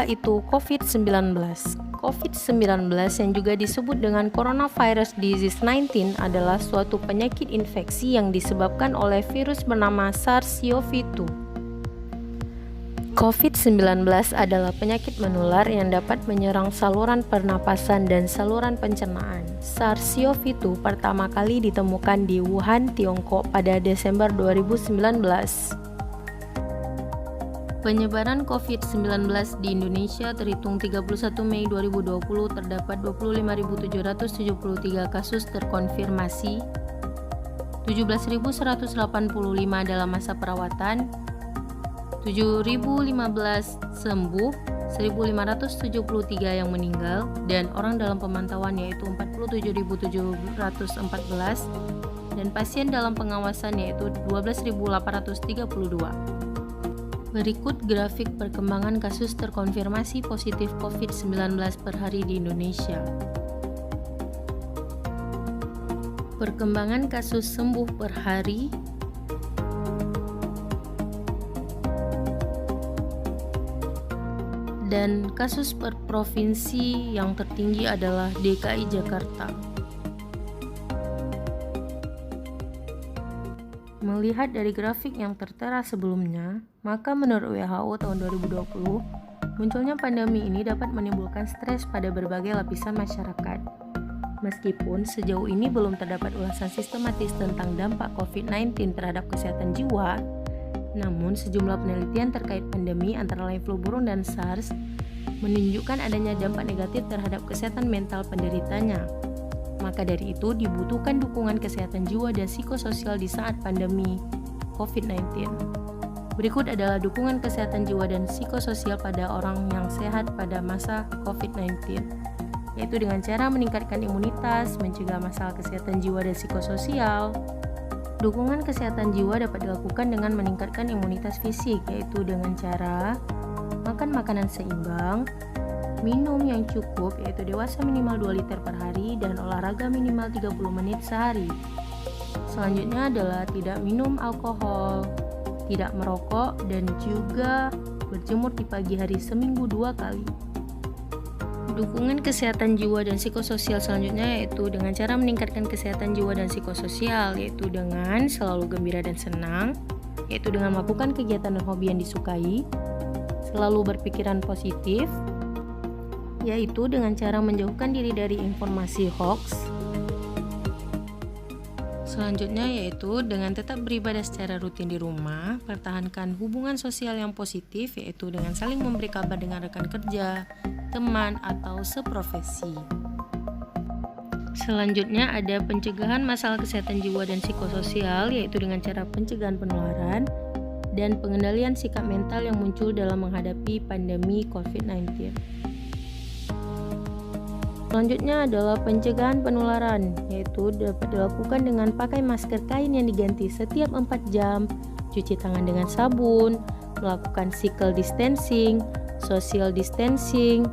Apa itu COVID-19? COVID-19 yang juga disebut dengan Coronavirus Disease 19 adalah suatu penyakit infeksi yang disebabkan oleh virus bernama SARS-CoV-2. COVID-19 adalah penyakit menular yang dapat menyerang saluran pernapasan dan saluran pencernaan. SARS-CoV-2 pertama kali ditemukan di Wuhan, Tiongkok pada Desember 2019. Penyebaran COVID-19 di Indonesia terhitung 31 Mei 2020 terdapat 25.773 kasus terkonfirmasi, 17.185 dalam masa perawatan, 7.015 sembuh, 1.573 yang meninggal, dan orang dalam pemantauan yaitu 47.714, dan pasien dalam pengawasan yaitu 12.832. Berikut grafik perkembangan kasus terkonfirmasi positif COVID-19 per hari di Indonesia. Perkembangan kasus sembuh per hari, dan kasus per provinsi yang tertinggi adalah DKI Jakarta. Melihat dari grafik yang tertera sebelumnya, maka menurut WHO tahun 2020, munculnya pandemi ini dapat menimbulkan stres pada berbagai lapisan masyarakat. Meskipun sejauh ini belum terdapat ulasan sistematis tentang dampak COVID-19 terhadap kesehatan jiwa, namun sejumlah penelitian terkait pandemi antara lain flu burung dan SARS menunjukkan adanya dampak negatif terhadap kesehatan mental penderitanya. Maka dari itu dibutuhkan dukungan kesehatan jiwa dan psikososial di saat pandemi COVID-19. Berikut adalah dukungan kesehatan jiwa dan psikososial pada orang yang sehat pada masa COVID-19, yaitu dengan cara meningkatkan imunitas, mencegah masalah kesehatan jiwa dan psikososial. Dukungan kesehatan jiwa dapat dilakukan dengan meningkatkan imunitas fisik, yaitu dengan cara makan makanan seimbang, minum yang cukup yaitu dewasa minimal 2 liter per hari dan olahraga minimal 30 menit sehari. Selanjutnya adalah tidak minum alkohol, tidak merokok, dan juga berjemur di pagi hari seminggu 2 kali. Dukungan kesehatan jiwa dan psikososial selanjutnya yaitu dengan cara meningkatkan kesehatan jiwa dan psikososial, yaitu dengan selalu gembira dan senang, yaitu dengan melakukan kegiatan dan hobi yang disukai, selalu berpikiran positif, yaitu dengan cara menjauhkan diri dari informasi hoax. Selanjutnya yaitu dengan tetap beribadah secara rutin di rumah, pertahankan hubungan sosial yang positif yaitu dengan saling memberi kabar dengan rekan kerja, teman, atau seprofesi. Selanjutnya ada pencegahan masalah kesehatan jiwa dan psikososial yaitu dengan cara pencegahan penularan dan pengendalian sikap mental yang muncul dalam menghadapi pandemi COVID-19. Selanjutnya adalah pencegahan penularan, yaitu dapat dilakukan dengan pakai masker kain yang diganti setiap 4 jam, cuci tangan dengan sabun, melakukan physical distancing, social distancing.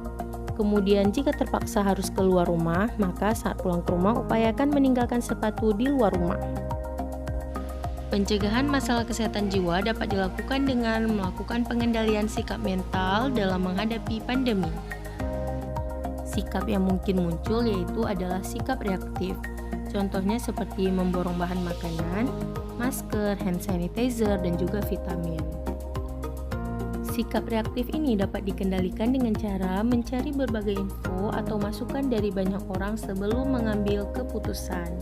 Kemudian jika terpaksa harus keluar rumah, maka saat pulang ke rumah upayakan meninggalkan sepatu di luar rumah. Pencegahan masalah kesehatan jiwa dapat dilakukan dengan melakukan pengendalian sikap mental dalam menghadapi pandemi. Sikap yang mungkin muncul yaitu adalah sikap reaktif. Contohnya seperti memborong bahan makanan, masker, hand sanitizer, dan juga vitamin. Sikap reaktif ini dapat dikendalikan dengan cara mencari berbagai info atau masukan dari banyak orang sebelum mengambil keputusan.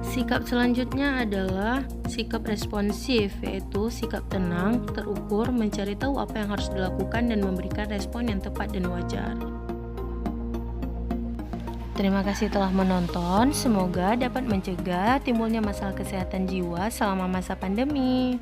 Sikap selanjutnya adalah sikap responsif, yaitu sikap tenang, terukur, mencari tahu apa yang harus dilakukan dan memberikan respon yang tepat dan wajar. Terima kasih telah menonton, semoga dapat mencegah timbulnya masalah kesehatan jiwa selama masa pandemi.